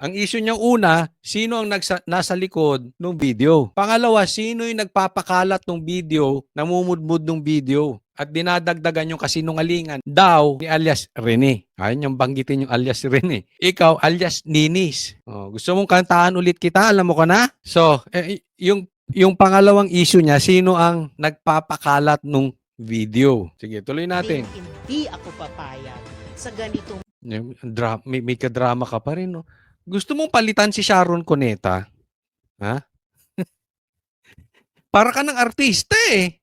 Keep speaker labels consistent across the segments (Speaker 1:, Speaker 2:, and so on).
Speaker 1: Ang issue niyang una, sino ang nasa likod ng video? Pangalawa, sino yung nagpapakalat ng video, namumudmud ng video? At dinadagdagan yung kasinungalingan daw ni alias Rene. Ayun yung banggitin yung alias Rene. Ikaw, alias Ninis. Oh, gusto mong kantaan ulit kita? Alam mo ka na? So, yung pangalawang issue niya, sino ang nagpapakalat ng video? Sige, tuloy natin.
Speaker 2: Hindi ako papayag sa ganitong
Speaker 1: May kadrama ka pa rin, no? Gusto mong palitan si Sharon Cuneta? Ha? Para ka ng artista eh.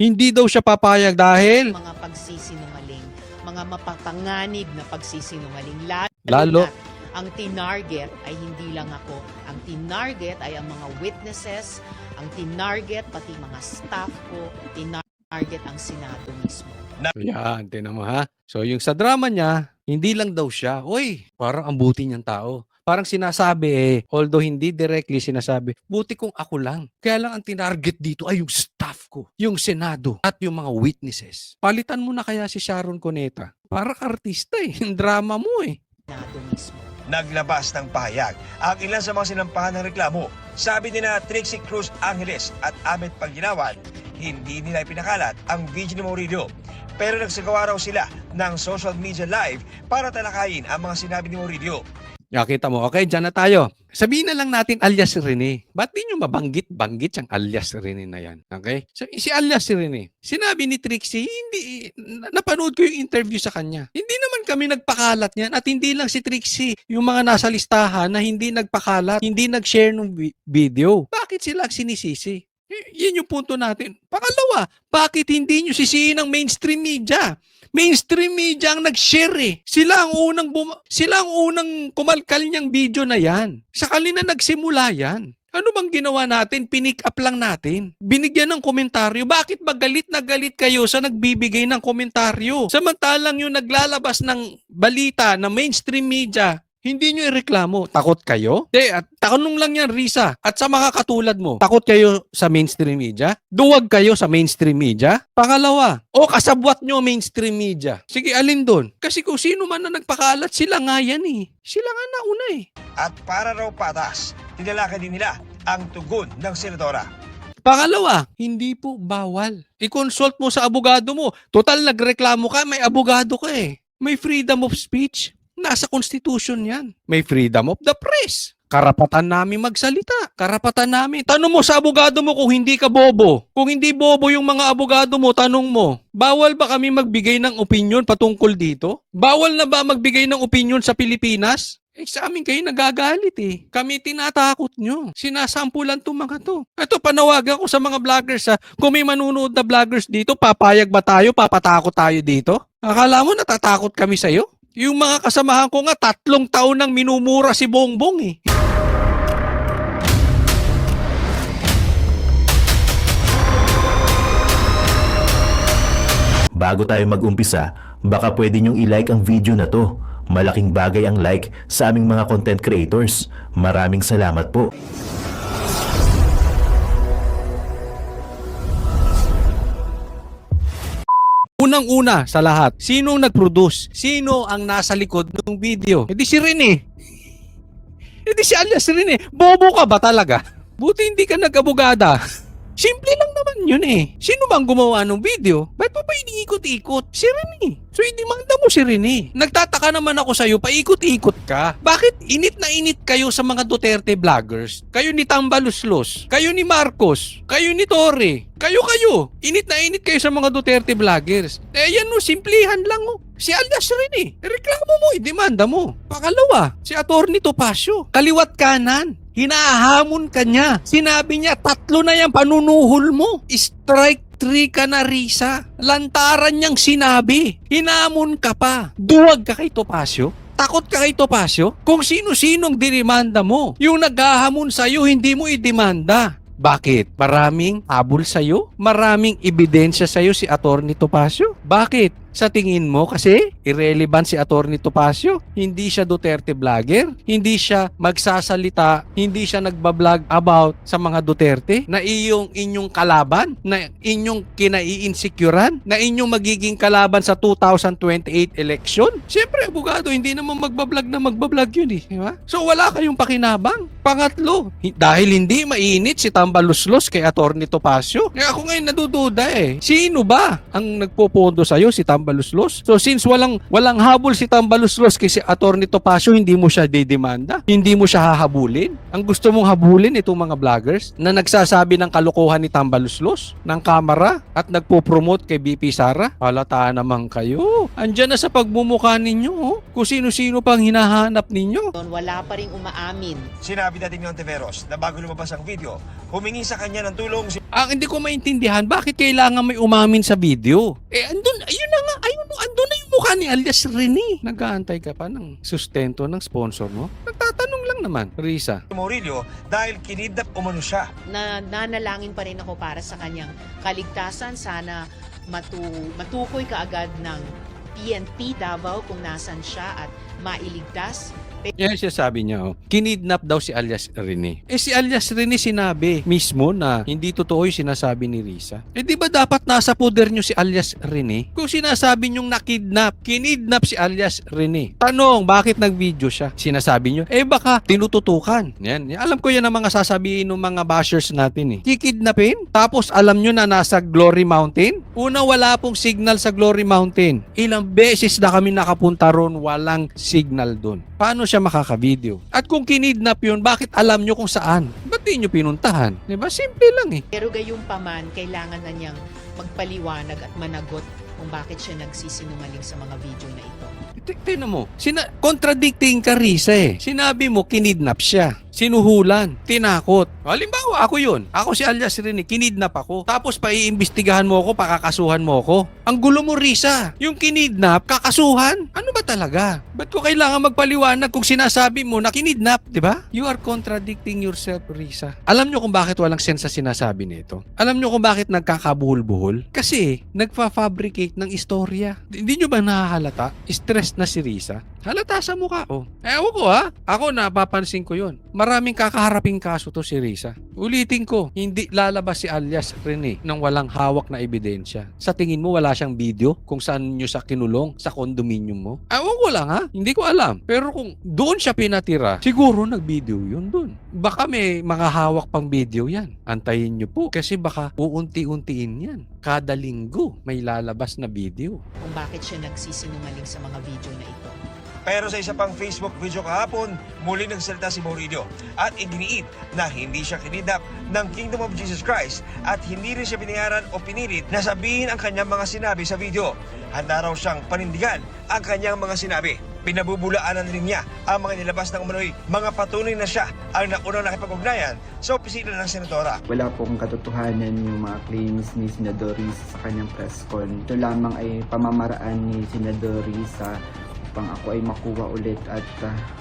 Speaker 1: Hindi daw siya papayag dahil
Speaker 2: mga pagsisinungaling, mga mapapanganib na pagsisinungaling.
Speaker 1: Lalo
Speaker 2: na ang tinarget ay hindi lang ako. Ang tinarget ay ang mga witnesses, ang tinarget pati mga staff ko, tinarget ang Senado mismo.
Speaker 1: Yan, tinan mo ha. So yung sa drama niya, hindi lang daw siya. Uy, parang ang buti niyang tao. Parang sinasabi although hindi directly sinasabi, buti kung ako lang. Kaya lang ang tinarget dito ay yung staff ko, yung Senado, at yung mga witnesses. Palitan mo na kaya si Sharon Cuneta. Parang artista eh. Yung drama mo eh.
Speaker 2: Senado mismo.
Speaker 3: Naglabas ng pahayag ang ilan sa mga sinampahan ng reklamo. Sabi nila Trixie Cruz Angeles at Ahmed Pagginawan, hindi nila ipinakalat ang video ni Murillo. Pero nagsagawa raw sila ng social media live para talakayin ang mga sinabi ni Murillo.
Speaker 1: Kita mo, okay, dyan na tayo. Sabihin na lang natin alias Rene. Ba't di nyo mabanggit yung alias Rene na yan? Okay? So, si alias Rene, sinabi ni Trixie, hindi, napanood ko yung interview sa kanya. Hindi naman kami nagpakalat niyan at hindi lang si Trixie, yung mga nasa listahan na hindi nagpakalat, hindi nag-share ng video. Bakit sila sinisisi? Yan yung punto natin. Pangalawa, bakit hindi nyo sisihin ang mainstream media? Mainstream media ang nag-share eh. Sila ang unang kumalkal niyang video na yan. Sa kanila nagsimula yan. Ano bang ginawa natin? Pinick up lang natin. Binigyan ng komentaryo. Bakit ba galit na galit kayo sa nagbibigay ng komentaryo? Samantalang yung naglalabas ng balita na mainstream media, hindi nyo ireklamo. Takot kayo? At tanong lang yan, Risa. At sa mga katulad mo, takot kayo sa mainstream media? Duwag kayo sa mainstream media? Pangalawa, kasabwat nyo mainstream media. Sige, alin doon? Kasi kung sino man na nagpakalat, sila nga yan eh. Sila nga nauna eh.
Speaker 3: At para raw patas, tinalakay din nila ang tugon ng senadora.
Speaker 1: Pangalawa, hindi po bawal. I-consult mo sa abogado mo. Total, nagreklamo ka, may abogado ka eh. May freedom of speech. Nasa Constitution yan. May freedom of the press. Karapatan namin magsalita. Karapatan namin. Tanong mo sa abogado mo kung hindi ka bobo. Kung hindi bobo yung mga abogado mo, tanong mo, bawal ba kami magbigay ng opinion patungkol dito? Bawal na ba magbigay ng opinion sa Pilipinas? Sa amin kayo nagagalit eh. Kami tinatakot nyo. Sinasampulan itong mga to. Ito, panawagan ko sa mga vloggers ha. Kung may manunood na vloggers dito, papayag ba tayo? Papatakot tayo dito? Akala mo natatakot kami sa'yo? Yung mga kasamahan ko nga, 3 taon nang minumura si Bongbong eh.
Speaker 4: Bago tayo mag-umpisa, baka pwede nyong i-like ang video na to. Malaking bagay ang like sa aming mga content creators. Maraming salamat po.
Speaker 1: Unang-una sa lahat, sino ang nag-produce? Sino ang nasa likod ng video? Hindi si Rene. Hindi si alias Rene. Bobo ka ba talaga? Buti hindi ka nag-abogada. Simple lang naman yun eh. Sino bang gumawa ng video? Ba't mo pa iniikot-ikot? Si Rene. So, idemanda mo si Rene. Nagtataka naman ako sa'yo, paikot-ikot ka. Bakit init na init kayo sa mga Duterte vloggers? Kayo ni Tambaluslos, kayo ni Marcos, kayo ni Torre, kayo. Init na init kayo sa mga Duterte vloggers. Yan no, simplihan lang oh. Si alias Rene, reklamo mo, idemanda mo. Pangalawa, si Atty. Topacio, kaliwat kanan. Hinahamon ka niya. Sinabi niya, 3 na yan panunuhol mo. Strike 3 ka na, Risa. Lantaran niyang sinabi. Hinamon ka pa. Duwag ka kay Topacio. Takot ka kay Topacio? Kung sino-sinong dinimanda mo. Yung naghahamon sa'yo, hindi mo idemanda. Bakit? Maraming habol sa'yo? Maraming ebidensya sa'yo si Atty. Topacio? Bakit? Sa tingin mo kasi irrelevant si Atty. Topacio? Hindi siya Duterte vlogger? Hindi siya magsasalita? Hindi siya nagbablog about sa mga Duterte? Na inyong kalaban? Na inyong kinai-insecurean? Na inyong magiging kalaban sa 2028 election? Siyempre, abogado, hindi naman magbablog yun eh. Diba? So wala kayong pakinabang. Pangatlo, dahil hindi mainit si Tambaluslos kay Atty. Topacio. Kaya ako ngayon nadududa eh. Sino ba ang nagpopondo sa'yo, si Tambaluslos? So since walang habol si Tambaluslos kay si Atty. Topacio, hindi mo siya didemanda? Hindi mo siya hahabulin? Ang gusto mong habulin itong mga vloggers na nagsasabi ng kalokohan ni Tambaluslos ng kamera at nagpo-promote kay BP Sara? Halata naman kayo. Andyan na sa pagmumukha ninyo, oh. Kung sino-sino pang hinahanap ninyo.
Speaker 2: Wala pa rin umaamin.
Speaker 3: Sinabi natin ni Ontiveros na bago lumabas ang video, humingi sa kanya ng tulong si
Speaker 1: Ang hindi ko maintindihan, bakit kailangan may umamin sa video? Andun na yung mukha ni alias Rene. Nag-aantay ka pa ng sustento ng sponsor mo? Nagtatanong lang naman, Risa.
Speaker 3: Murillo dahil kinidnap umano siya.
Speaker 2: Nanalangin pa rin ako para sa kanyang kaligtasan. Sana matukoy kaagad ng PNP Davao kung nasan siya at mailigtas.
Speaker 1: Yan siya sabi niya, oh. Kinidnap daw si alias Rene. Si alias Rene sinabi mismo na hindi totoo yung sinasabi ni Risa. Di ba dapat nasa poder nyo si alias Rene? Kung sinasabi nyong kinidnap si alias Rene. Tanong, bakit nag-video siya? Sinasabi nyo, baka tinututukan. Yan. Alam ko yan ang mga sasabihin ng mga bashers natin eh. Kikidnapin? Tapos alam nyo na nasa Glory Mountain? Una, wala pong signal sa Glory Mountain. Ilang beses na kami nakapunta ron, walang signal doon. Paano siya makaka-video? At kung kinidnap yun, bakit alam nyo kung saan? Ba't di nyo pinuntahan? Diba? Simple lang eh.
Speaker 2: Pero gayunpaman, kailangan na niyang magpaliwanag at managot kung bakit siya nagsisinungaling sa mga video na ito.
Speaker 1: Tingnan mo, contradicting ka, Risa eh. Sinabi mo, kinidnap siya. Sinuhulan, tinakot. Halimbawa, ako yun. Ako si alias Rene, kinidnap ako. Tapos paiimbestigahan mo ako, pakakasuhan mo ako. Ang gulo mo, Risa. Yung kinidnap, kakasuhan? Ano ba talaga? Ba't ko kailangan magpaliwanag kung sinasabi mo na kinidnap? Diba? You are contradicting yourself, Risa. Alam nyo kung bakit walang sense sa sinasabi nito? Alam nyo kung bakit nagkakabuhol-buhol? Kasi, nagfa-fabricate ng istorya. Hindi nyo ba nahahalata? Stress na si Risa. Halata sa mukha ko. Ewan ko ha. Ako napapansin ko yun. Maraming kakaharaping kaso to si Risa. Ulitin ko, hindi lalabas si alias Rene nang walang hawak na ebidensya. Sa tingin mo wala siyang video kung saan nyo sa kinulong sa condominium mo? Ewan ko lang ha. Hindi ko alam. Pero kung doon siya pinatira, siguro nag-video yun doon. Baka may mga hawak pang video yan. Antayin nyo po kasi baka uunti-untiin yan. Kada linggo may lalabas na video.
Speaker 2: Kung bakit siya nagsisinungaling sa mga video na ito.
Speaker 3: Pero sa isa pang Facebook video kahapon, muli nagsalita si Murillo at iginiit na hindi siya kinidnap ng Kingdom of Jesus Christ at hindi rin siya binayaran o pinilit na sabihin ang kanyang mga sinabi sa video. Handa raw siyang panindigan ang kanyang mga sinabi. Pinabubulaanan rin niya ang mga nilabas ng umano'y mga patunay na siya ang naunang nakipag-ugnayan sa opisina ng senadora.
Speaker 5: Wala pong katotohanan yung mga claims ni Senador Risa sa kanyang press con. Ito lamang ay pamamaraan ni Senador Risa upang ako ay makuha ulit at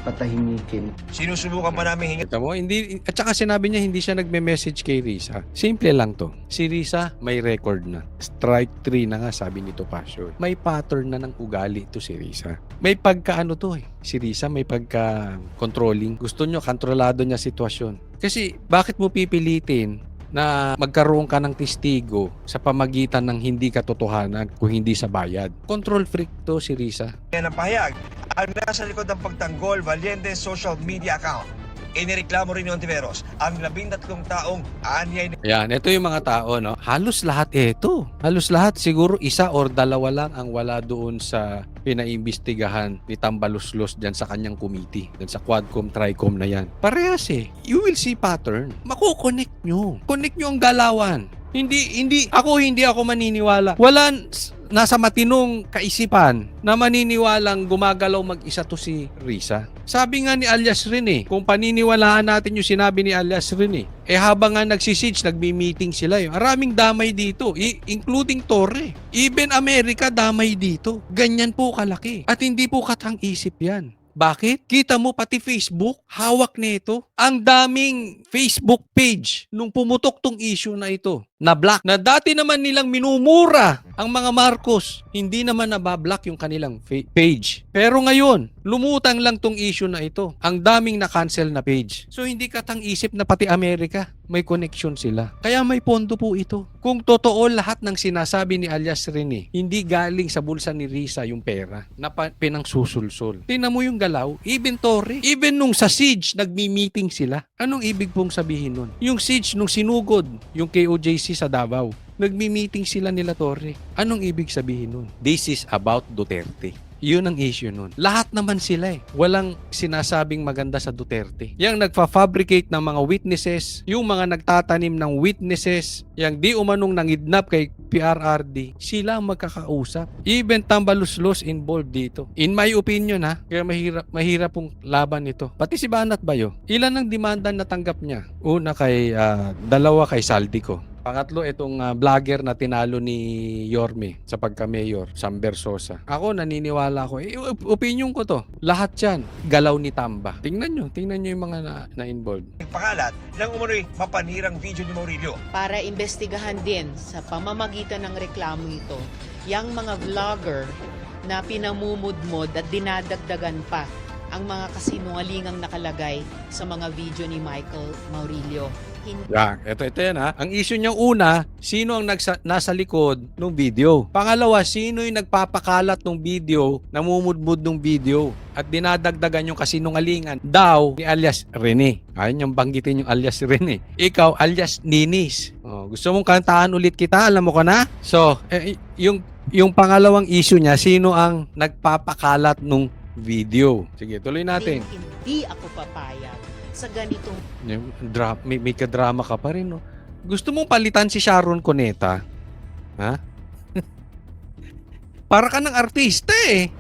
Speaker 5: patahimikin.
Speaker 3: Sinusubukan pa namin hingin
Speaker 1: Kita mo, hindi, at saka sinabi niya hindi siya nagme-message kay Risa. Simple lang to. Si Risa may record na. Strike 3 na nga sabi ni Topacio. May pattern na ng ugali to si Risa. May pagkaano to eh. Si Risa may pagka-controlling. Gusto nyo, kontrolado niya sitwasyon. Kasi bakit mo pipilitin na magkaroon ka ng testigo sa pamagitan ng hindi katotohanan kung hindi sa bayad? Control freak to si Risa.
Speaker 3: ng pahayag ang nasa likod ng pagtanggol Valiente social media account. Inireklamo rin ni Ontiveros ang 13 taong anyay
Speaker 1: Yan, ito yung mga tao, no? Halos lahat ito. Halos lahat, siguro isa or dalawa lang ang wala doon sa pinaimbestigahan ni Tambaluslos dyan sa kanyang committee. Dyan sa Quadcom, Tricom na yan. Parehas eh. You will see pattern. Makukonect nyo. Connect nyo ang galawan. Hindi ako maniniwala. Nasa matinong kaisipan na maniniwalang gumagalaw mag-isa to si Risa. Sabi nga ni alias Rene, kung paniniwalaan natin yung sinabi ni alias Rene, habang nga nagsisitch, nagbi-meeting sila yun. Maraming damay dito, including Torre. Even America damay dito. Ganyan po kalaki. At hindi po katang isip yan. Bakit? Kita mo pati Facebook, hawak nito. Ang daming Facebook page nung pumutok tong issue na ito. Na-block. Na dati naman nilang minumura ang mga Marcos. Hindi naman nabablock yung kanilang page. Pero ngayon, lumutang lang tong issue na ito. Ang daming na-cancel na page. So hindi katang-isip na pati Amerika may connection sila. Kaya may pondo po ito. Kung totoo lahat ng sinasabi ni alias Rene, hindi galing sa bulsa ni Risa yung pera na pinangsusulsul. Tingnan mo yung galaw, even Torre, even nung sa siege, nagmi-meeting sila. Anong ibig pong sabihin nun? Yung siege nung sinugod, yung KOJC sa Davao, nagmi-meeting sila nila Torre. Anong ibig sabihin nun? This is about Duterte. Yun ang issue nun. Lahat naman sila eh. Walang sinasabing maganda sa Duterte. Yang nagfa-fabricate ng mga witnesses, yung mga nagtatanim ng witnesses, yang di umanong nangidnap kay PRRD, sila ang magkakausap. Even Tambaluslos involved dito. In my opinion ha, kaya mahirap pong laban ito. Pati si Banat Bayo, ilan ang demanda na tanggap niya? Una dalawa kay Saldico. Pangatlo, itong vlogger na tinalo ni Yorme sa pagka-mayor, Sam Bersosa. Ako, naniniwala ko. Opinion ko to. Lahat yan, galaw ni Tamba. Tingnan nyo yung mga na-involved.
Speaker 3: Pakalat ng umunoy mapanirang video ni Murillo.
Speaker 2: Para imbestigahan din sa pamamagitan ng reklamo ito, yung mga vlogger na pinamumudmod at dinadagdagan pa ang mga kasinungalingang nakalagay sa mga video ni Michael Murillo.
Speaker 1: Ito yan ha. Ang issue niyang una, sino ang nasa likod ng video? Pangalawa, sino yung nagpapakalat ng video, namumudmud ng video at dinadagdagan yung kasinungalingan daw ni alias Rene. Ayun yung banggitin yung alias Rene. Ikaw, alias Ninis. Gusto mong kantaan ulit kita? Alam mo ka na? So, yung pangalawang issue niya, sino ang nagpapakalat ng video? Sige, tuloy natin.
Speaker 2: Hindi ako papayag sa ganitong
Speaker 1: May kadrama ka pa rin, no? Gusto mong palitan si Sharon Cuneta? Ha? Para ka ng artista eh.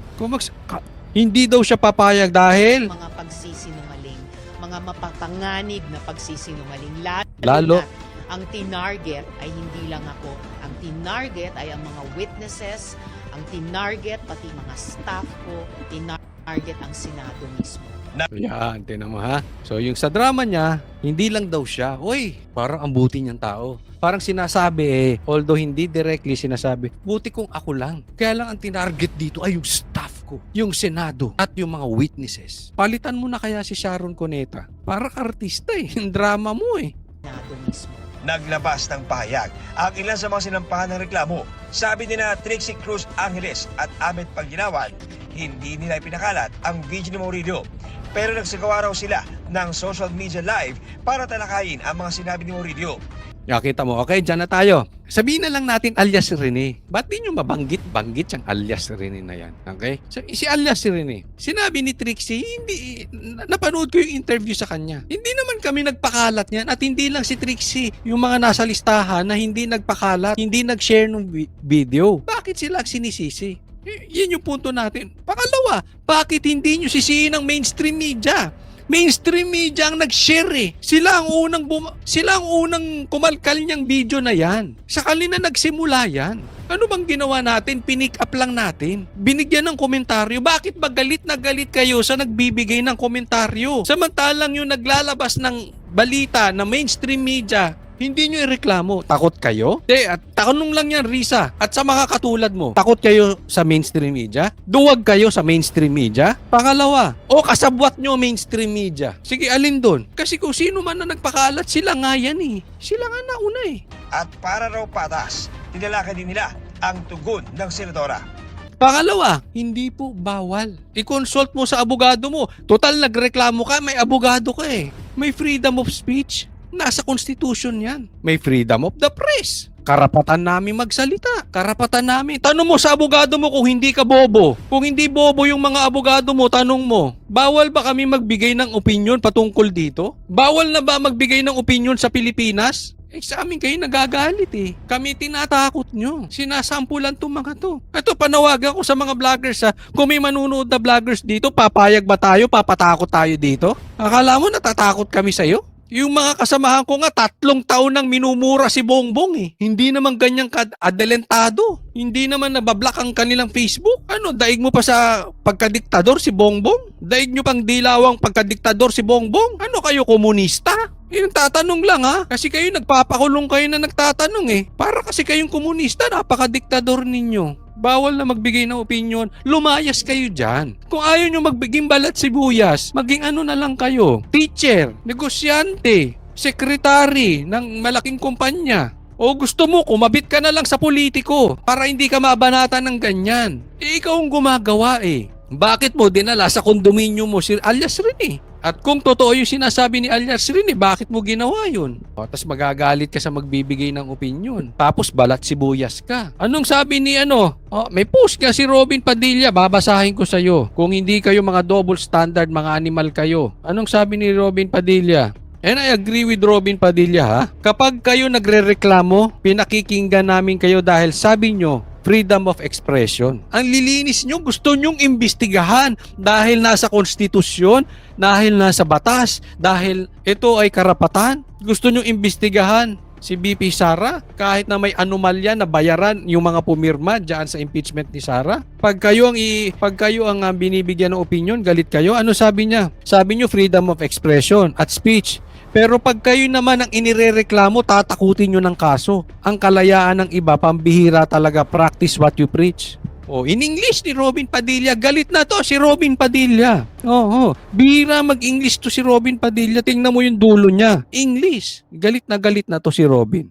Speaker 1: Hindi daw siya papayag dahil
Speaker 2: mga pagsisinungaling, mga mapapanganib na pagsisinungaling.
Speaker 1: Lalo
Speaker 2: na ang tinarget ay hindi lang ako. Ang tinarget ay ang mga witnesses, ang tinarget pati mga staff ko, tinarget ang Senado mismo.
Speaker 1: yan, tinan mo ha. So yung sa drama niya, hindi lang daw siya. Uy, parang ang buti niyang tao. Parang sinasabi although hindi directly sinasabi, buti kung ako lang. Kaya lang ang tinarget dito ay yung staff ko, yung Senado, at yung mga witnesses. Palitan mo na kaya si Sharon Cuneta. Parang artista eh. Yung drama mo eh.
Speaker 2: Senado mismo.
Speaker 3: Naglabas ng pahayag ang ilan sa mga sinampahan ng reklamo. Sabi nila Trixie Cruz Angeles at Ahmed Paginawan, hindi nila ipinakalat ang video ni Murillo. Pero nagsagawa raw sila ng social media live para talakayin ang mga sinabi ni Murillo.
Speaker 1: Kita mo, okay, dyan na tayo. Sabihin na lang natin alias Rene. Ba't di nyo mabanggit yung alias Rene na yan? Okay? So, si alias Rene, sinabi ni Trixie, hindi, napanood ko yung interview sa kanya. Hindi naman kami nagpakalat niyan at hindi lang si Trixie, yung mga nasa listahan na hindi nagpakalat, hindi nag-share ng video. Bakit sila sinisisi? Yan yung punto natin. Pangalawa, bakit hindi nyo sisihin ang mainstream media? Mainstream media ang nag-share eh. Sila ang unang kumalkal niyang video na yan. Sa kanila nagsimula yan. Ano bang ginawa natin? Pinick up lang natin. Binigyan ng komentaryo. Bakit ba galit na galit kayo sa nagbibigay ng komentaryo? Samantalang yung naglalabas ng balita na mainstream media, hindi nyo ireklamo. Takot kayo? At tanong lang yan, Risa. At sa mga katulad mo, takot kayo sa mainstream media? Duwag kayo sa mainstream media? Pangalawa, kasabwat nyo mainstream media. Sige, alin doon? Kasi kung sino man na nagpakalat, sila nga yan eh. Sila nga nauna eh.
Speaker 3: At para raw patas, tinalakay din nila ang tugon ng senadora.
Speaker 1: Pangalawa, hindi po bawal. I-consult mo sa abogado mo. Total, nagreklamo ka, may abogado ka eh. May freedom of speech. Nasa Constitution yan. May freedom of the press. Karapatan namin magsalita. Karapatan namin. Tanong mo sa abogado mo kung hindi ka bobo. Kung hindi bobo yung mga abogado mo, tanong mo, bawal ba kami magbigay ng opinion patungkol dito? Bawal na ba magbigay ng opinion sa Pilipinas? Sa amin kayo nagagalit eh. Kami tinatakot nyo. Sinasampulan itong mga to. Ito, panawagan ko sa mga vloggers ha. Kung may manunood na vloggers dito, papayag ba tayo? Papatakot tayo dito? Akala mo natatakot kami sa'yo? Yung mga kasamahan ko nga, 3 taon nang minumura si Bongbong eh. Hindi naman ganyang adelentado. Hindi naman nabablock ang kanilang Facebook. Ano, daig mo pa sa pagkadiktador si Bongbong? Daig nyo pang dilawang pagkadiktador si Bongbong? Ano kayo, komunista? Yung tatanong lang ha, kasi kayo nagpapakulong kayo na nagtatanong eh. Para kasi kayong komunista, napakadiktador ninyo. Bawal na magbigay ng opinion. Lumayas kayo dyan. Kung ayaw nyo magbiging balat sibuyas, maging ano na lang kayo. Teacher, negosyante, sekretary ng malaking kumpanya. O gusto mo, kumabit ka na lang sa politiko para hindi ka mabanatan ng ganyan. Eh, ikaw ang gumagawa eh. Bakit mo dinala sa kondominyo mo si alias Rene? At kung totoo yung sinasabi ni alias Rene, bakit mo ginawa yun? O, tapos magagalit ka sa magbibigay ng opinion. Tapos balat sibuyas ka. Anong sabi ni ano? O, may post ka si Robin Padilla, babasahin ko sa'yo. Kung hindi kayo mga double standard, mga animal kayo. Anong sabi ni Robin Padilla? And I agree with Robin Padilla ha. Kapag kayo nagrereklamo, pinakikinggan namin kayo dahil sabi nyo, freedom of expression. Ang lilinis nyo, gusto nyong imbestigahan dahil nasa konstitusyon, dahil nasa batas, dahil ito ay karapatan. Gusto nyong imbestigahan si BP Sara kahit na may anomalya na bayaran yung mga pumirma diyan sa impeachment ni Sara. Pag kayo ang binibigyan ng opinion, galit kayo. Ano sabi niya? Sabi niyo freedom of expression at speech. Pero pag kayo naman ang inirereklamo, tatakutin nyo ng kaso. Ang kalayaan ng iba, pambihira talaga, practice what you preach. Oh, in English ni Robin Padilla, galit na to si Robin Padilla. Oo, bihira mag-English to si Robin Padilla. Tingnan mo yung dulo niya. English. Galit na to si Robin.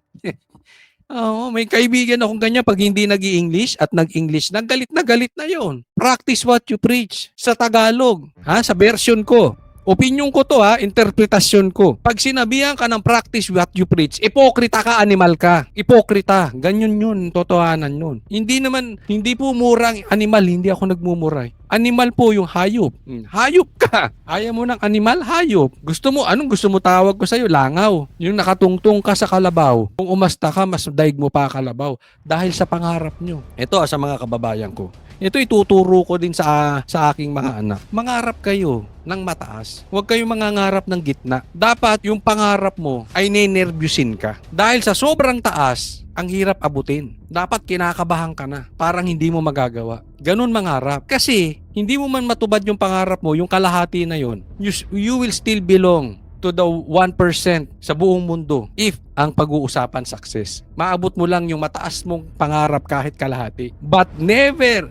Speaker 1: Oo, may kaibigan akong ganyan pag hindi nag-i-English at nag-English, galit na yon. Practice what you preach. Sa Tagalog, ha, sa version ko. Opinion ko to ha, interpretasyon ko. Pag sinabihan ka ng practice what you preach, ipokrita ka, animal ka. Ipokrita. Ganyan yun, totohanan yun. Hindi po murang animal, hindi ako nagmumuray. Animal po yung hayop. Hayop ka. Ayaw mo ng animal, hayop. Anong gusto mo tawag ko sa'yo? Langaw. Yung nakatungtong ka sa kalabaw. Kung umasta ka, mas daig mo pa kalabaw. Dahil sa pangarap nyo. Ito sa mga kababayan ko. Ito ituturo ko din sa aking mga anak. Mangarap kayo ng mataas. Huwag kayong mangangarap ng gitna. Dapat yung pangarap mo ay nenervyusin ka. Dahil sa sobrang taas, ang hirap abutin. Dapat kinakabahan ka na. Parang hindi mo magagawa. Ganun mangarap. Kasi hindi mo man matubad yung pangarap mo, yung kalahati na yon, you will still belong to the 1% sa buong mundo if ang pag-uusapan success. Maabot mo lang yung mataas mong pangarap kahit kalahati. But never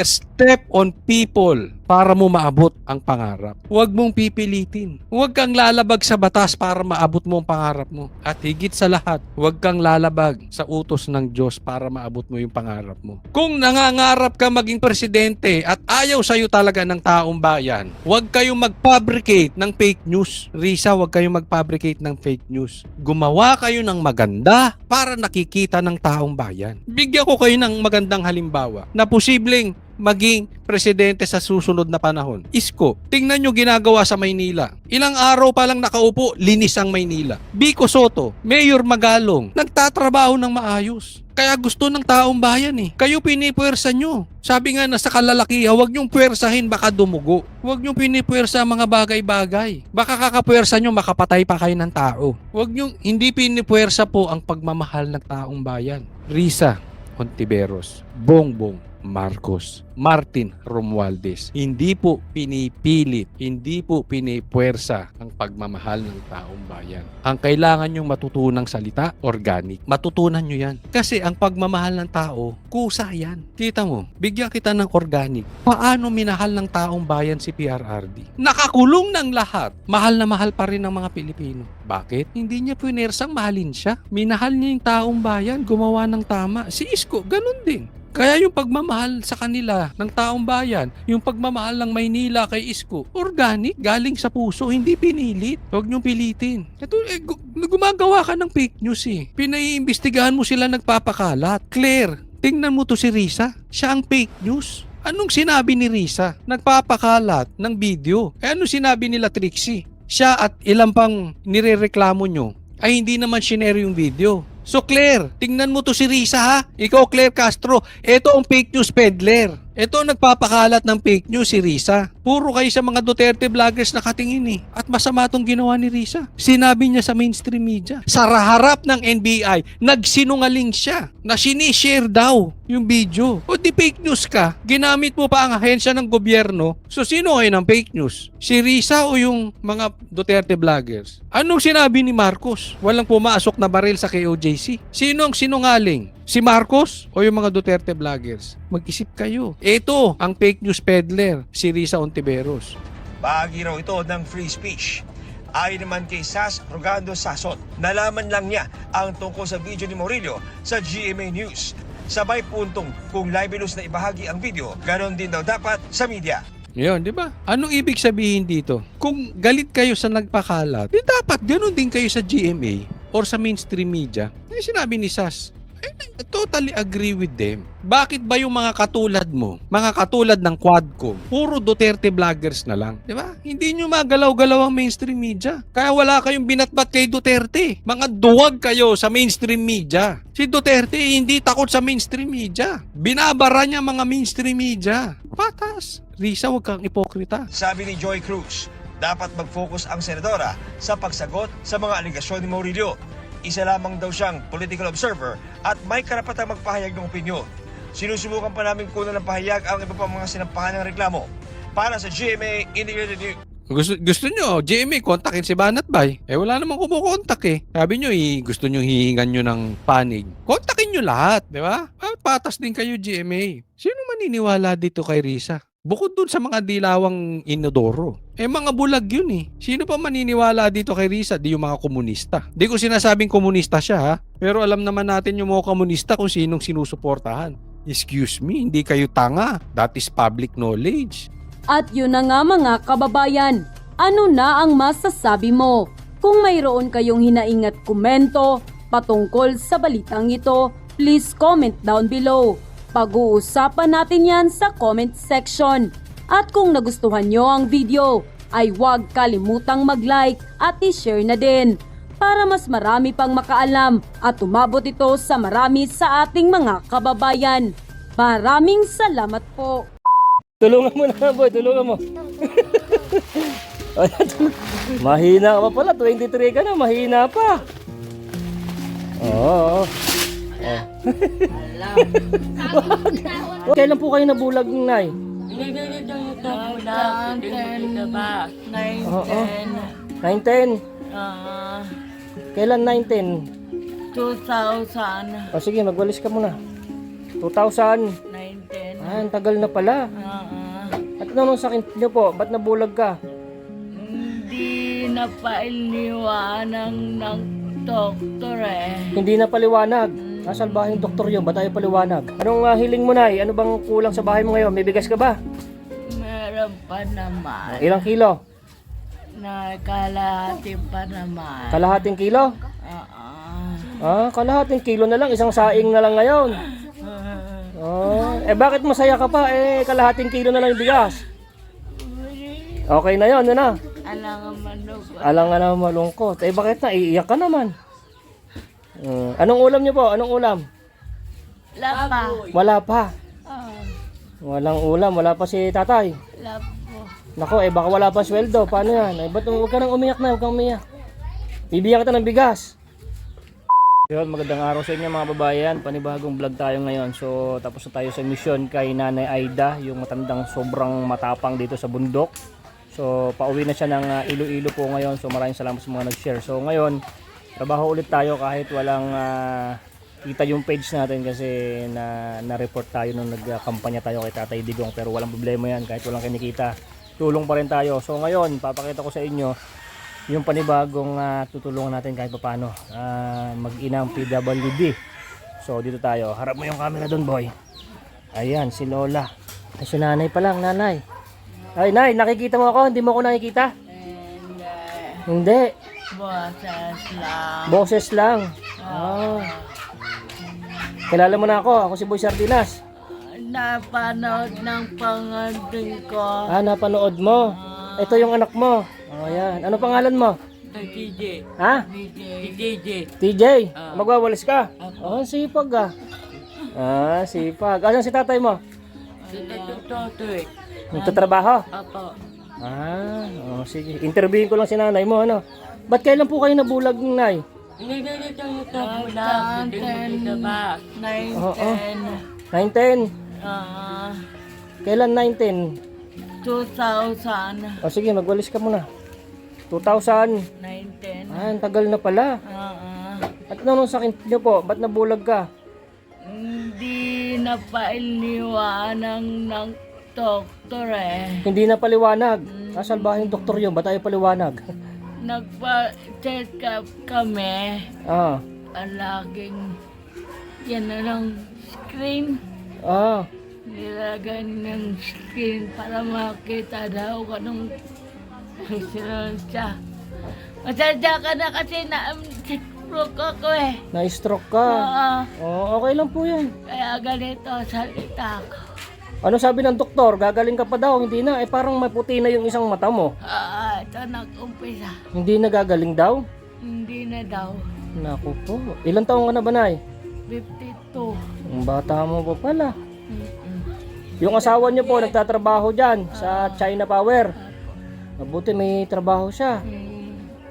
Speaker 1: step on people para mo maabot ang pangarap. Huwag mong pipilitin. Huwag kang lalabag sa batas para maabot mo ang pangarap mo. At higit sa lahat, huwag kang lalabag sa utos ng Diyos para maabot mo yung pangarap mo. Kung nangangarap ka maging presidente at ayaw sa'yo talaga ng taong bayan, huwag kayong mag-fabricate ng fake news. Risa, huwag kayong mag-fabricate ng fake news. Gumawa kayo ng maganda para nakikita ng taong bayan. Bigyan ko kayo ng magandang halimbawa na posibleng maging presidente sa susunod na panahon. Isko, tingnan nyo ginagawa sa Maynila. Ilang araw pa lang nakaupo, linis ang Maynila. Vico Soto, Mayor Magalong, nagtatrabaho ng maayos. Kaya gusto ng taong bayan eh. Kayo pinipwersa nyo. Sabi nga na sa kalalakihan, huwag nyong pwersahin baka dumugo. Huwag nyong pinipwersa ang mga bagay-bagay. Baka kakapwersa nyo, makapatay pa kayo ng tao. Huwag nyong, hindi pinipwersa po ang pagmamahal ng taong bayan. Risa Hontiveros, Bongbong Marcos, Martin Romualdez. Hindi po pinipilit, hindi po pinipwersa ang pagmamahal ng taong bayan. Ang kailangan nyong matutunang salita, organic. Matutunan nyo yan. Kasi ang pagmamahal ng tao, kusa yan. Kita mo, bigyan kita ng organic. Paano minahal ng taong bayan si PRRD? Nakakulong ng lahat. Mahal na mahal pa rin ng mga Pilipino. Bakit? Hindi niya pinersang mahalin siya. Minahal niya yung taong bayan, gumawa ng tama. Si Isko, ganun din. Kaya yung pagmamahal sa kanila ng taong bayan, yung pagmamahal ng Maynila kay Isko, organic, galing sa puso, hindi pinilit. Huwag niyong pilitin. Ito, gumagawa ka ng fake news eh. Pinaiimbestigahan mo sila nagpapakalat. Claire, tingnan mo to si Risa. Siya ang fake news. Anong sinabi ni Risa? Nagpapakalat ng video. Anong sinabi nila Trixie? Siya at ilang pang nirereklamo nyo ay hindi naman shinare yung video. So Claire, tingnan mo to si Risa ha. Ikaw Claire Castro, ito ang fake news peddler. Ito nagpapakalat ng fake news si Risa. Puro kayo sa mga Duterte vloggers nakatingin eh. At masama tong ginawa ni Risa. Sinabi niya sa mainstream media. Sa harap ng NBI, nagsinungaling siya na sinishare daw yung video. O di fake news ka, ginamit mo pa ang ahensya ng gobyerno. So sino ngayon ang fake news? Si Risa o yung mga Duterte vloggers? Anong sinabi ni Marcos? Walang pumasok na baril sa KOJC. Sino ang sinungaling? Si Marcos o yung mga Duterte vloggers? Mag-isip kayo. Ito ang fake news peddler, si Risa Ontiveros.
Speaker 3: Bahagi raw ito ng free speech. Ayon naman kay Sas Rogando Sasot, nalaman lang niya ang tungkol sa video ni Murillo sa GMA News. Sabay puntong kung live news na ibahagi ang video, ganon din daw dapat sa media.
Speaker 1: Ngayon, di ba? Anong ibig sabihin dito? Kung galit kayo sa nagpakalat, di dapat ganun din kayo sa GMA or sa mainstream media. Eh, sinabi ni Sas, I totally agree with them. Bakit ba yung mga katulad mo, mga katulad ng Quadcom, puro Duterte vloggers na lang? Di ba? Hindi nyo magalaw-galaw ang mainstream media. Kaya wala kayong binatbat kay Duterte. Mga duwag kayo sa mainstream media. Si Duterte hindi takot sa mainstream media. Binabara niya mga mainstream media. Patas. Risa, huwag kang ipokrita.
Speaker 3: Sabi ni Joy Cruz, dapat mag-focus ang senadora sa pagsagot sa mga aligasyon ni Murillo. Isa lamang daw siyang political observer at may karapatang magpahayag ng opinyon. Sinusubukan pa namin kunan ng pahayag ang iba pang mga sinampahan ng reklamo. Para sa GMA Integrated News.
Speaker 1: Gusto nyo, GMA, kontakin si Banat Bay. Wala namang kumukontak eh. Sabi nyo, gusto nyo hihingan nyo ng panig. Kontakin nyo lahat, di ba? Patas din kayo, GMA. Sino maniniwala dito kay Risa? Bukod dun sa mga dilawang inodoro. Mga bulag yun eh. Sino pa maniniwala dito kay Risa? Di yung mga komunista. Di ko sinasabing komunista siya ha. Pero alam naman natin yung mga komunista kung sinong sinusuportahan. Excuse me, hindi kayo tanga. That is public knowledge.
Speaker 6: At yun na nga mga kababayan, ano na ang masasabi mo? Kung mayroon kayong hinaing at komento patungkol sa balitang ito, please comment down below. Pag-uusapan natin yan sa comment section. At kung nagustuhan nyo ang video, ay huwag kalimutang mag-like at i-share na din para mas marami pang makaalam at umabot ito sa marami sa ating mga kababayan. Maraming salamat po.
Speaker 7: Tulungan mo na, boy. Tulungan mo. Mahina ka pa pala. 23 ka na. Mahina pa. Oo. Kailan po kayo nabulag, Nay? 9-10. Kailan 9-10?
Speaker 8: 2019.
Speaker 7: O sige, magwalis ka muna. 2000. Ang tagal na pala. At anong sakit niyo po? Ba't nabulag ka?
Speaker 8: Hindi na pailiwanag ng doktor eh.
Speaker 7: Hindi na paliwanag. Nasaan bahing doktor yun? Ba't tayo paliwanag? Anong hiling mo, Nay? Ano bang kulang sa bahay mo ngayon? May bigas ka ba?
Speaker 8: Meron pa naman.
Speaker 7: Ilang kilo?
Speaker 8: Kalahati pa naman.
Speaker 7: Kalahating kilo? Kalahating kilo na lang. Isang saing na lang ngayon. Bakit masaya ka pa? Kalahating kilo na lang yung bigas. Okay na yun, ano na? Alang nga naman malungkot. Bakit na? Iiyak ka naman. Anong ulam niyo po? Anong ulam?
Speaker 8: Lapa.
Speaker 7: Wala pa. Walang ulam. Wala pa si tatay.
Speaker 8: Lapo.
Speaker 7: Nako, baka wala pa sweldo. Paano yan? Ba't huwag ka nang umiyak na? Huwag kang umiyak. Bibigyan kita ng bigas. Yun, magandang araw sa inyo mga babayan. Panibagong vlog tayo ngayon. So, tapos na tayo sa mission kay Nanay Aida, yung matandang sobrang matapang dito sa bundok. So, pauwi na siya ng Iloilo po ngayon. So, maraming salamat sa mga nag-share. So, ngayon, trabaho ulit tayo kahit walang kita yung page natin kasi na-report tayo nung nagkampanya tayo kay Tatay Digong. Pero walang problema yan kahit walang kinikita. Tulong pa rin tayo. So, ngayon, papakita ko sa inyo yung panibagong tutulungan natin kahit paano mag-inang PWD. So dito tayo, harap mo yung camera doon, boy. Ayan, si Lola. Ay, si nanay pa lang, nanay. Ay, nay, nakikita mo ako? Hindi mo ako nakikita? Hindi. Boses lang. Kilala mo na ako, ako si Boy Sardinas.
Speaker 8: Napanood ng pangalan ko.
Speaker 7: Napanood mo. Ito yung anak mo. Ayan. Ano pangalan mo?
Speaker 8: TJ.
Speaker 7: Ha?
Speaker 8: TJ.
Speaker 7: TJ? Magwawalis ka? Sipag ah. Sipag. Asan si tatay mo?
Speaker 8: Toto eh.
Speaker 7: Nagtatrabaho?
Speaker 8: Apo.
Speaker 7: Sige. Interviewin ko lang si nanay mo, ano? Ba't kailan po kayo nabulag, nay?
Speaker 8: Hindi na dito ba?
Speaker 7: 9-10.
Speaker 8: Ah,
Speaker 7: Kailan 9-10?
Speaker 8: 2019.
Speaker 7: Sige, magwalis ka muna. 2000. Ang tagal na pala. At anong sakit niyo po? Ba't nabulag ka?
Speaker 8: Hindi na pailiwanag ng doktor eh.
Speaker 7: Hindi na paliwanag. Salbahing doktor yun. Ba't tayo paliwanag?
Speaker 8: Nagpa-check up kami. Laging yan na ng screen. Nilagay ng screen para makita daw kung anong meron siya. Masadya ka na kasi na-stroke ako eh.
Speaker 7: Na-stroke ka? Okay lang po yan.
Speaker 8: Kaya ganito salita ko.
Speaker 7: Ano sabi ng doktor? Gagaling ka pa daw? Hindi na. Parang maputi na yung isang mata mo.
Speaker 8: Ito nag-umpisa.
Speaker 7: Hindi na gagaling daw?
Speaker 8: Hindi na daw.
Speaker 7: Naku po. Ilang taong ka na ba, nay?
Speaker 8: 52.
Speaker 7: Ang bata mo pa pala. Yung asawa niyo po nagtatrabaho dyan sa China Power. Mabuti may trabaho siya.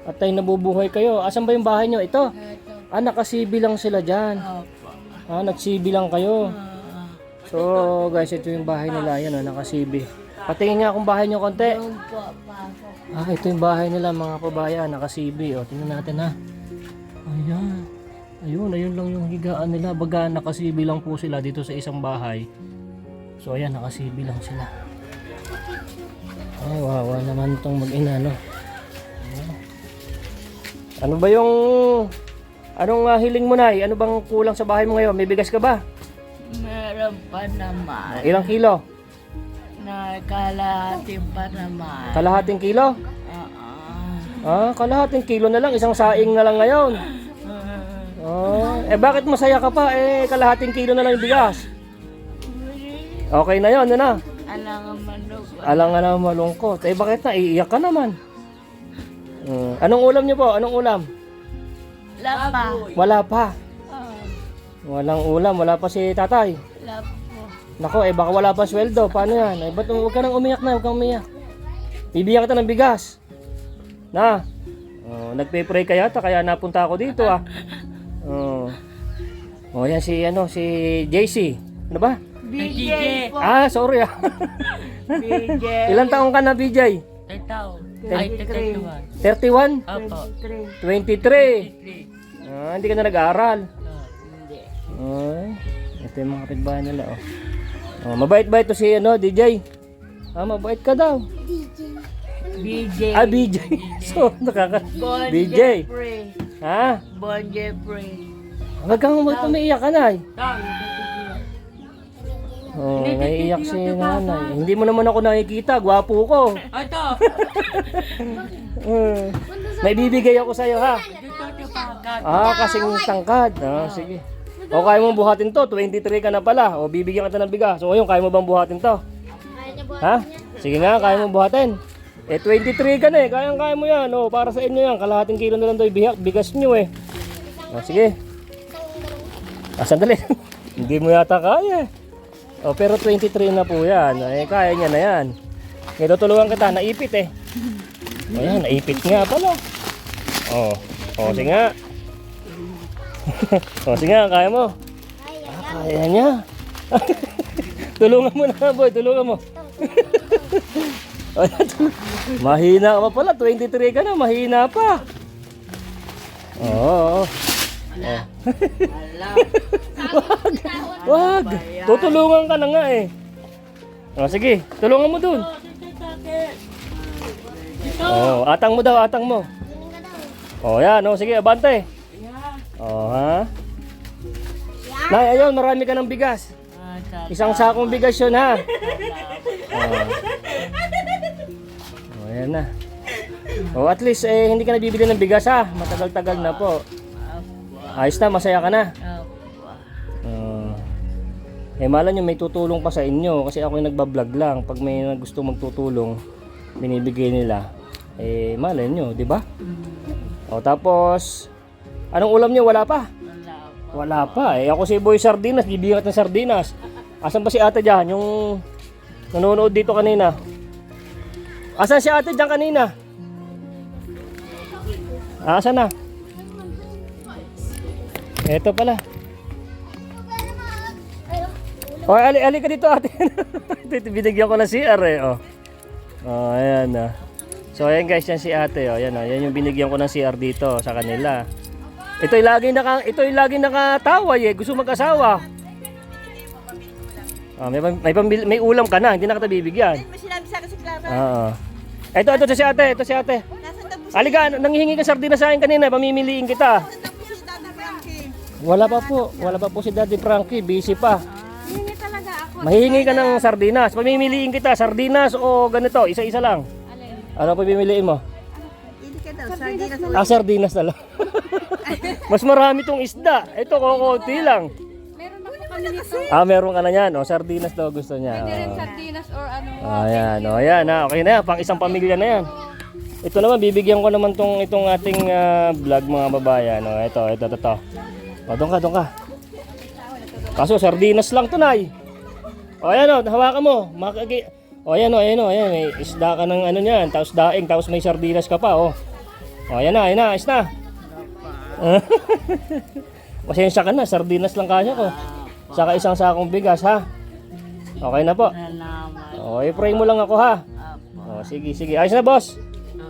Speaker 7: At tayo nabubuhay kayo. Asan ba yung bahay niyo? Ito. Nakasibi lang sila dyan. Nagsibi lang kayo. So guys, ito yung bahay nila. Yan, nakasibi. Patingin nga kung bahay niyo konti. Ito yung bahay nila mga kabayan. Nakasibi. Tingnan natin ha. Ayan. Ayun lang yung higaan nila. Baga nakasibi lang po sila dito sa isang bahay. So ayan, nakasibi lang sila. Ay, wawa naman itong mag-ina, no? Ano ba yung... Anong hiling mo, nay? Ano bang kulang sa bahay mo ngayon? May bigas ka ba?
Speaker 8: Meron pa naman.
Speaker 7: Ilang kilo?
Speaker 8: Kalahati pa naman.
Speaker 7: Kalahating kilo? Kalahating kilo na lang. Isang saing na lang ngayon. Bakit masaya ka pa? Kalahating kilo na lang yung bigas. Okay na yun, ano? Alang nga naman malungkot. Bakit na? Iiyak ka naman. Anong ulam niyo po? Anong ulam?
Speaker 8: Lapa.
Speaker 7: Wala pa. Walang ulam. Wala pa si tatay.
Speaker 8: Lapo.
Speaker 7: Nako, baka wala pa sweldo. Paano yan? Ba't huwag ka nang umiyak na? Huwag kang umiyak. Bibigyan kita ng bigas. Na? Nagpe-pray ka yata kaya napunta ako dito yan si JC. Ano ba?
Speaker 8: BJ po.
Speaker 7: Sorry
Speaker 8: BJ.
Speaker 7: Ilang taong ka na, BJ?
Speaker 8: Ito.
Speaker 7: 31?
Speaker 8: Apo.
Speaker 7: 23. Hindi ka na nag-aaral.
Speaker 8: Hindi.
Speaker 7: Ito yung mga kapitbahay nila. Mabait-bait to si DJ. Mabait ka daw.
Speaker 8: BJ.
Speaker 7: BJ. So,
Speaker 8: Bon
Speaker 7: BJ.
Speaker 8: Jeffrey. Bon Jeffrey.
Speaker 7: Huwag kang umiiyak ka na. Naiiyak si nanay. Hindi mo naman ako nakikita. Gwapo ko.
Speaker 8: Ito.
Speaker 7: May bibigay ako sa'yo, ha? Kasing tangkad. Sige. Kaya mong buhatin to. 23 ka na pala. Bibigyan kita ng bigas. So, kaya mo bang buhatin to? Ha? Sige nga, kaya mo buhatin. 23 ka na kaya mo yan. Para sa inyo yan. Kalahating kilo na lang to bigas nyo sige. Sandali. Hindi mo yata kaya. Pero 23 na po yan. Kaya niya na yan. Tutulungan kita. Naipit Ayan, naipit nga pala. Sige nga. Sige nga, kaya mo. Kaya niya. Tulungan mo na, boy. Tulungan mo. Mahina ka pa pala. 23 ka na. Mahina pa. Wag. Tutulungan ka na nga sige. Tulungan mo dun. Atang mo daw. Atang mo. Yan. Sige. Abante. Nay, ayun. Marami ka ng bigas. Isang sakong bigas yun, ha? Ayan na. At least, hindi ka na bibili ng bigas, ha? Matagal-tagal na po. Ayos na, masaya ka na. Malay nyo, may tutulong pa sa inyo. Kasi ako yung nagbablog lang. Pag may gusto magtutulong, binibigay nila. Malay nyo, di ba? Tapos, anong ulam nyo? Wala pa? Wala pa. Ako si Boy Sardinas, bibigyan ka ng sardinas. Asan ba si ate dyan? Yung Nanonood dito kanina. Asan si ate dyan kanina? Asan na? Eto pala. O, ali ka dito ate. Binigyan ko na CR eh. Oh, ayan na. So ayan guys, yan si ate. Oh, ayan, yan yung binigyan ko ng CR dito sa kanila. Ito'y laging nakataway eh. Gusto mag-asawa. May ulam ka na, hindi na kita bibigyan.
Speaker 9: May sinabi sa akin si Clara.
Speaker 7: Oo. Ito si ate,
Speaker 9: Nasaan na po
Speaker 7: Halika, nanghihingi ka sardinas sa akin kanina, pamimiliin kita.
Speaker 9: si Dada Frankie?
Speaker 7: Wala pa po si Daddy Frankie, busy pa.
Speaker 9: Hindi talaga ako.
Speaker 7: Mahihingi ka ng sardinas, pamimiliin kita, sardinas o ganito, isa-isa lang. Ano pamimiliin mo?
Speaker 9: Hindi ka daw, sardinas na
Speaker 7: Ah, sardinas na lang. Mas marami tong isda. Ito, kukunti lang.
Speaker 9: Meron na po kami nito.
Speaker 7: Meron ka na yan. Sardinas daw gusto niya.
Speaker 9: Sardinas or ano.
Speaker 7: Ayan. Okay na yan. Pang isang pamilya na yan. Ito naman, bibigyan ko naman itong ating vlog mga babayan. Ito. Doon ka. Kaso, sardinas lang to, Nay. Ayan, hawakan mo. Ayan. May isda ka ng ano niyan. Tapos daing, tapos may sardinas ka pa. Ayan na. Ayos na. Pasensya ka na, sardinas lang kaya ko. Saka isang sakong bigas, ha? Okay na po. I-pray mo lang ako, ha? Sige. Ayos na, boss.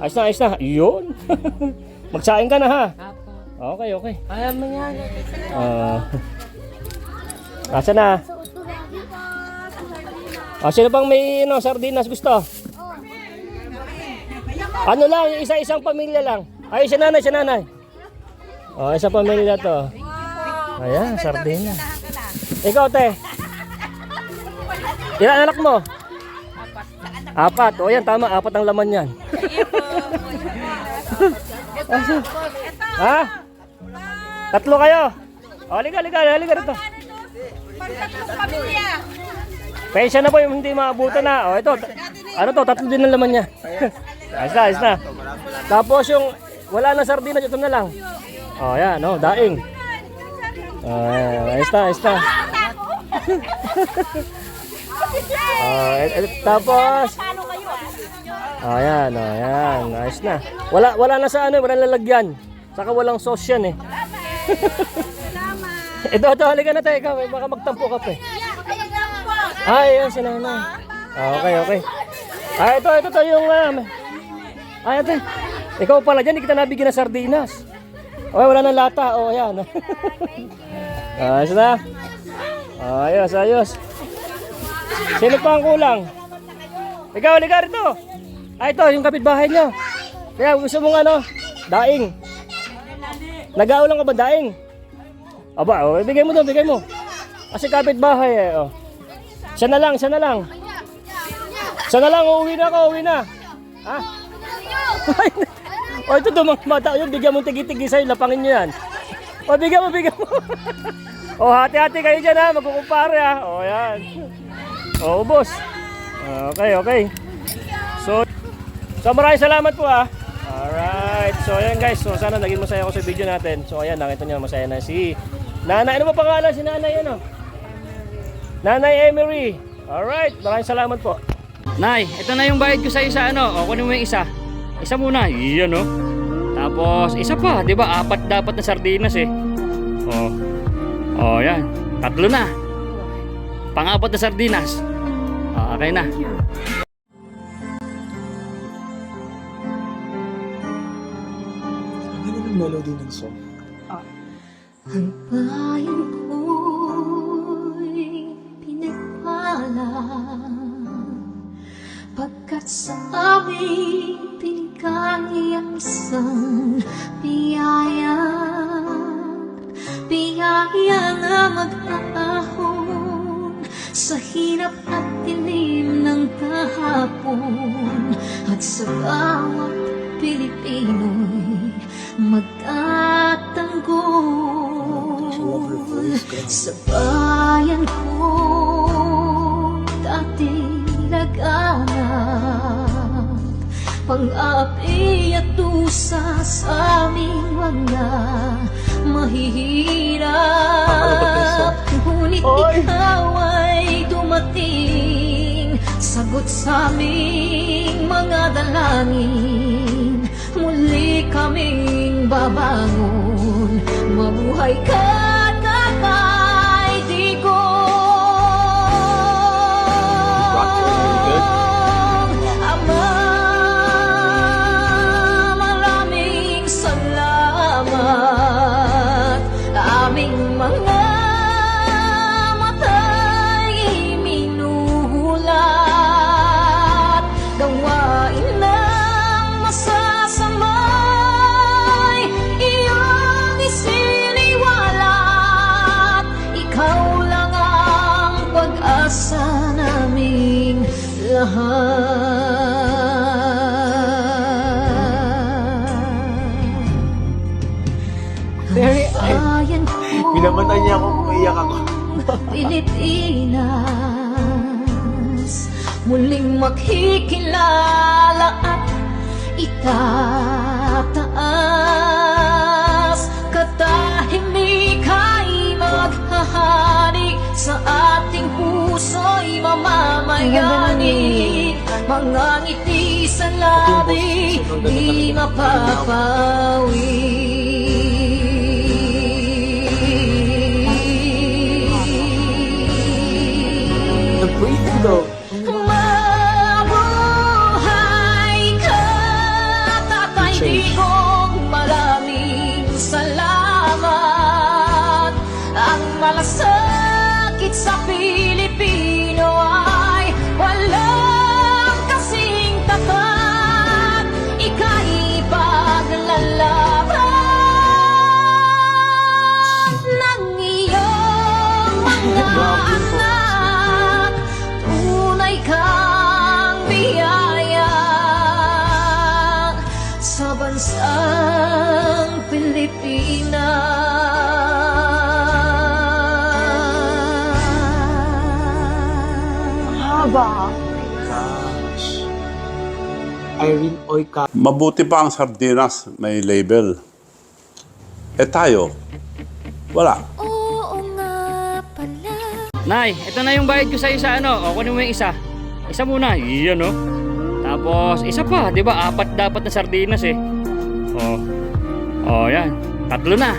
Speaker 7: Ayos na. Yun. Magsaing ka na, ha? Okay.
Speaker 8: Ayaw mo yan.
Speaker 7: Asa na? Sino bang may sardinas gusto? Ano lang, yung isa-isang pamilya lang. Ay, si nanay. Isang pamilya to. Ayan, sardinas. Ikaw, te. Ilan anak mo? Apat. Yan, tama. 4 ang laman yan. Ha? 3 kayo? Halika rito. Pensya na po yung hindi maabutan na. Ito. Ano to? 3 din ang laman niya. Ayos na. Tapos yung wala na sardinas, ito na lang. Yan, daing. Ayos na. Tapos ayan, ayos na. Wala na sa walang lalagyan. Saka walang sauce yan eh. Ito, halika na tayo. Ikaw, baka magtampo ka pa eh. Ayan, si nanay. Okay. Ito yung ate. Ikaw pala dyan, hindi kita nabigyan ng sardinas. Wala nang lata. Ayan. Ayos na. Ayos. Sino pa ang kulang? Ikaw, halika rito. Ito, yung kapitbahay nyo. Kaya gusto mong daing. Nag-aulang ka ba daing? Aba, bigay mo. Kasi kapitbahay eh. Siya na lang. Uuwi na. Ha? Ito mga mata yun, bigyan mo tigi-tigi sa'yo, lapangin nyo yan. Bigyan mo. Hati-hati kayo dyan ha, magkukumpare ha. Yan. Boss. Okay. So maraming salamat po ha. Alright, so ayan guys, so sana naging masaya ako sa video natin. So ayan, nakita nyo masaya na si Nanay. Ano ba pangalan si Nanay? Nanay Emery. Alright, maraming salamat po. Nay, ito na yung bayad ko sa isa kunin mo yung isa. Isa muna, iyan Tapos isa pa, 'di ba? 4 dapat na sardinas eh. Yan. 3 na. Pang-4 na sardinas. Okay na.
Speaker 10: Ano yung melody ng song?
Speaker 11: Ang bayan ko'y pinagpala pagkat sa amin pinigay ang isang biyaya na mag-aahon sa hirap at dilim ng kahapon at sa bawat Pilipino'y magtatanggol sa bayan ko dating laganap pang-api at tusa sa aming mga mahihirap ngunit ikaw ay dumating sagot sa aming mga dalangin. Muli kaming babangon, mabuhay ka na kaibigan. Ama, maraming salamat. Aming mga mata'y minuhulat, gawain ng masasamay iyong isiniwalat. Ikaw lang ang pag-asa naming lahat. Bayan ko,
Speaker 4: Pinamatan niya ako, umiyak ako.
Speaker 11: Pilipinas, muling makikilala at itataas. Katahimik ay maghahari sa ating puso'y mamamayani. Mga ngiti sa labi, di mapapawi. Mabuhay ka, Tatay Digong, maraming salamat. Ang malasakit sa Pilipino ay walang kasing tapat. Ika'y paglalaban ng iyong mga anak. Tunay kang biyaya sa bansang Pilipinas.
Speaker 5: Irene Oika.
Speaker 10: Mabuti pa ang sardinas, may label. Eh tayo, wala.
Speaker 7: Nay, ito na yung bayad ko sa'yo sa ano. O, kunin mo yung isa. Isa muna. Iyan, o. Tapos, isa pa. Di ba? 4 dapat na sardinas, eh. O. O, yan. 3 na.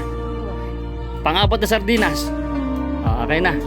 Speaker 7: Pang-4 na sardinas. O, okay na.